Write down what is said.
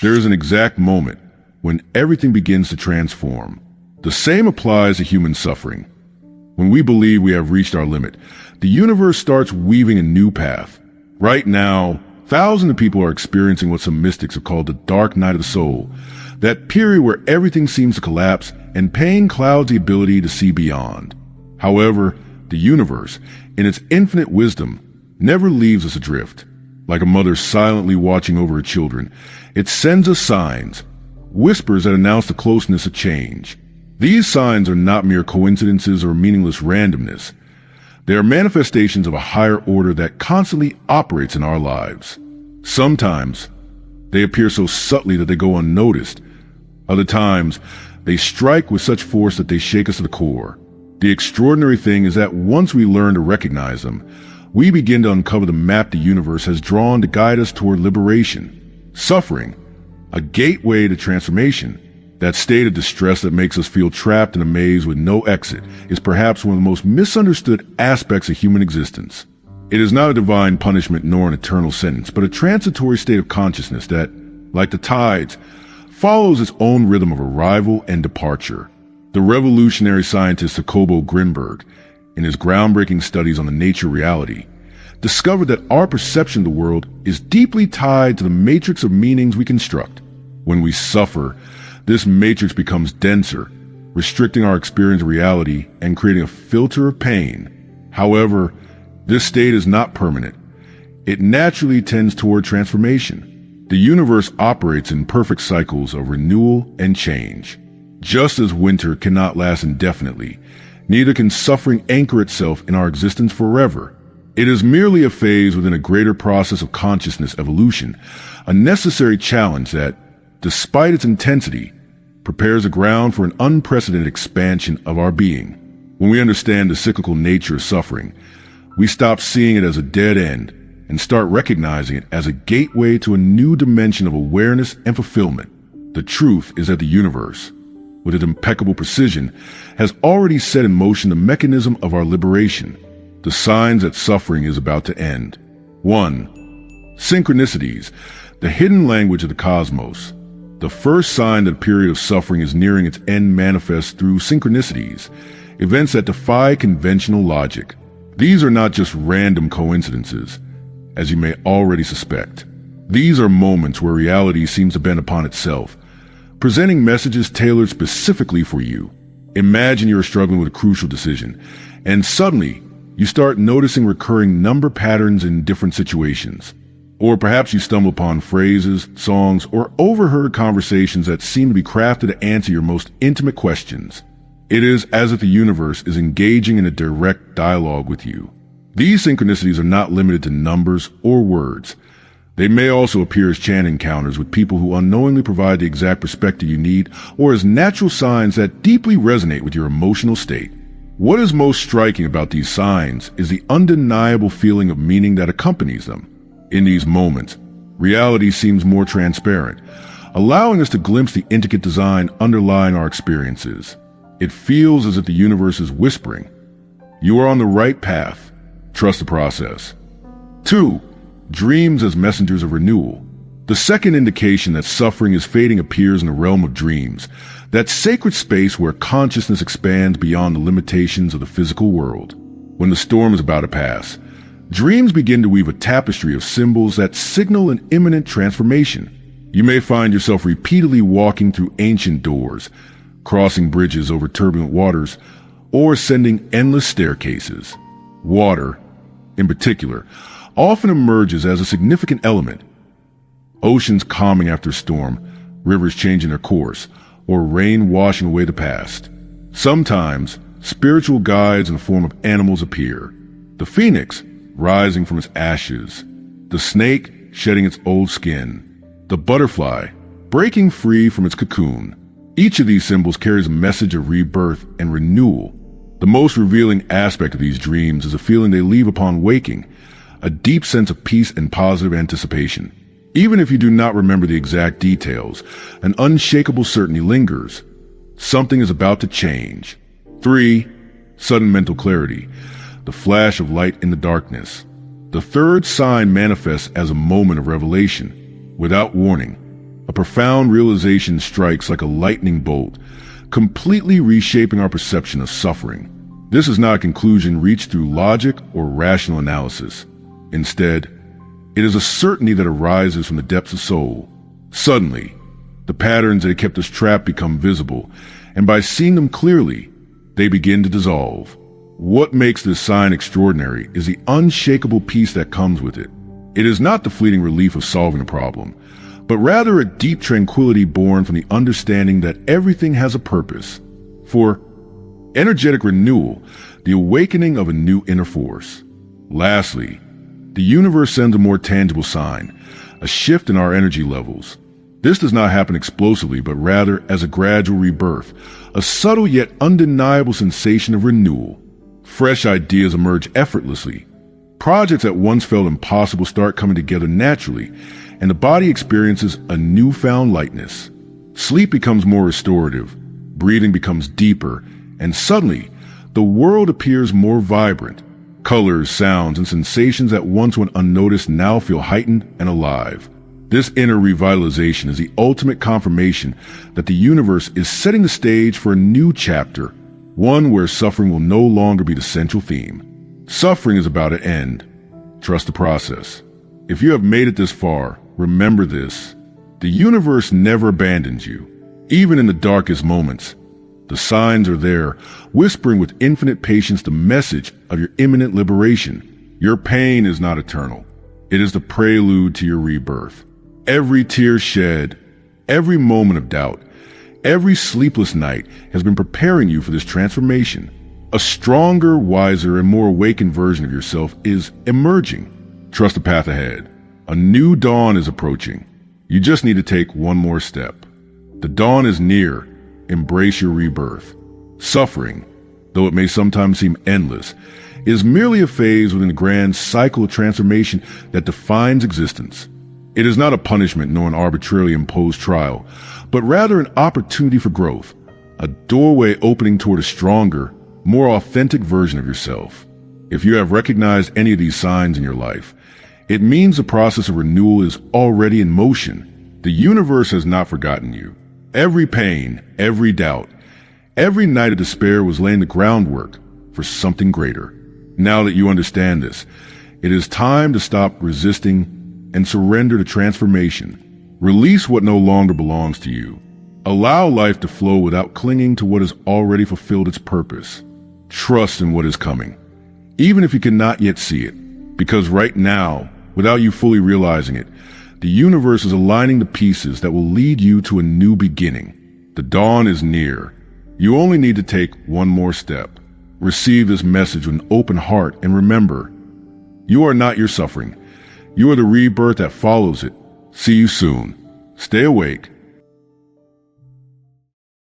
There is an exact moment when everything begins to transform. The same applies to human suffering. When we believe we have reached our limit, the universe starts weaving a new path. Right now, thousands of people are experiencing what some mystics have called the dark night of the soul, that period where everything seems to collapse and pain clouds the ability to see beyond. However, the universe, in its infinite wisdom, never leaves us adrift. Like a mother silently watching over her children, it sends us signs, whispers that announce the closeness of change. These signs are not mere coincidences or meaningless randomness. They are manifestations of a higher order that constantly operates in our lives. Sometimes, they appear so subtly that they go unnoticed. Other times, they strike with such force that they shake us to the core. The extraordinary thing is that once we learn to recognize them, we begin to uncover the map the universe has drawn to guide us toward liberation. Suffering, a gateway to transformation. That state of distress that makes us feel trapped in a maze with no exit is perhaps one of the most misunderstood aspects of human existence. It is not a divine punishment nor an eternal sentence, but a transitory state of consciousness that, like the tides, follows its own rhythm of arrival and departure. The revolutionary scientist Jacobo Grinberg, in his groundbreaking studies on the nature of reality, discovered that our perception of the world is deeply tied to the matrix of meanings we construct. When we suffer, this matrix becomes denser, restricting our experience of reality and creating a filter of pain. However, this state is not permanent. It naturally tends toward transformation. The universe operates in perfect cycles of renewal and change. Just as winter cannot last indefinitely, neither can suffering anchor itself in our existence forever. It is merely a phase within a greater process of consciousness evolution, a necessary challenge that, despite its intensity, prepares the ground for an unprecedented expansion of our being. When we understand the cyclical nature of suffering, we stop seeing it as a dead end and start recognizing it as a gateway to a new dimension of awareness and fulfillment. The truth is that the universe, with its impeccable precision, has already set in motion the mechanism of our liberation, the signs that suffering is about to end. 1. Synchronicities, the hidden language of the cosmos. The first sign that a period of suffering is nearing its end manifests through synchronicities, events that defy conventional logic. These are not just random coincidences, as you may already suspect. These are moments where reality seems to bend upon itself, presenting messages tailored specifically for you. Imagine you're struggling with a crucial decision, and suddenly you start noticing recurring number patterns in different situations. Or perhaps you stumble upon phrases, songs, or overheard conversations that seem to be crafted to answer your most intimate questions. It is as if the universe is engaging in a direct dialogue with you. These synchronicities are not limited to numbers or words. They may also appear as chance encounters with people who unknowingly provide the exact perspective you need, or as natural signs that deeply resonate with your emotional state. What is most striking about these signs is the undeniable feeling of meaning that accompanies them. In these moments, reality seems more transparent, allowing us to glimpse the intricate design underlying our experiences. It feels as if the universe is whispering, "You are on the right path. Trust the process." 2. Dreams as messengers of renewal. The second indication that suffering is fading appears in the realm of dreams, that sacred space where consciousness expands beyond the limitations of the physical world. When the storm is about to pass, dreams begin to weave a tapestry of symbols that signal an imminent transformation. You may find yourself repeatedly walking through ancient doors, crossing bridges over turbulent waters, or ascending endless staircases. Water, in particular, often emerges as a significant element. Oceans calming after a storm, rivers changing their course, or rain washing away the past. Sometimes, spiritual guides in the form of animals appear. The phoenix, rising from its ashes, the snake shedding its old skin, the butterfly breaking free from its cocoon. Each of these symbols carries a message of rebirth and renewal. The most revealing aspect of these dreams is a feeling they leave upon waking, a deep sense of peace and positive anticipation. Even if you do not remember the exact details, an unshakable certainty lingers. Something is about to change. 3. Sudden mental clarity, the flash of light in the darkness. The third sign manifests as a moment of revelation. Without warning, a profound realization strikes like a lightning bolt, completely reshaping our perception of suffering. This is not a conclusion reached through logic or rational analysis. Instead, it is a certainty that arises from the depths of soul. Suddenly, the patterns that had kept us trapped become visible, and by seeing them clearly, they begin to dissolve. What makes this sign extraordinary is the unshakable peace that comes with it. It is not the fleeting relief of solving a problem, but rather a deep tranquility born from the understanding that everything has a purpose. For energetic renewal, the awakening of a new inner force. Lastly, the universe sends a more tangible sign, a shift in our energy levels. This does not happen explosively, but rather as a gradual rebirth, a subtle yet undeniable sensation of renewal. Fresh ideas emerge effortlessly. Projects that once felt impossible start coming together naturally, and the body experiences a newfound lightness. Sleep becomes more restorative, breathing becomes deeper, and suddenly, the world appears more vibrant. Colors, sounds, and sensations that once went unnoticed now feel heightened and alive. This inner revitalization is the ultimate confirmation that the universe is setting the stage for a new chapter, one where suffering will no longer be the central theme. Suffering is about to end. Trust the process. If you have made it this far, remember this. The universe never abandons you. Even in the darkest moments, the signs are there, whispering with infinite patience the message of your imminent liberation. Your pain is not eternal. It is the prelude to your rebirth. Every tear shed, every moment of doubt, every sleepless night has been preparing you for this transformation. A stronger, wiser, and more awakened version of yourself is emerging. Trust the path ahead. A new dawn is approaching. You just need to take one more step. The dawn is near. Embrace your rebirth. Suffering, though it may sometimes seem endless, is merely a phase within the grand cycle of transformation that defines existence. It is not a punishment nor an arbitrarily imposed trial, but rather an opportunity for growth, a doorway opening toward a stronger, more authentic version of yourself. If you have recognized any of these signs in your life, it means the process of renewal is already in motion. The universe has not forgotten you. Every pain, every doubt, every night of despair was laying the groundwork for something greater. Now that you understand this, it is time to stop resisting and surrender to transformation. Release what no longer belongs to you. Allow life to flow without clinging to what has already fulfilled its purpose. Trust in what is coming, even if you cannot yet see it, because right now, without you fully realizing it, the universe is aligning the pieces that will lead you to a new beginning. The dawn is near. You only need to take one more step. Receive this message with an open heart and remember, you are not your suffering. You are the rebirth that follows it. See you soon. Stay awake,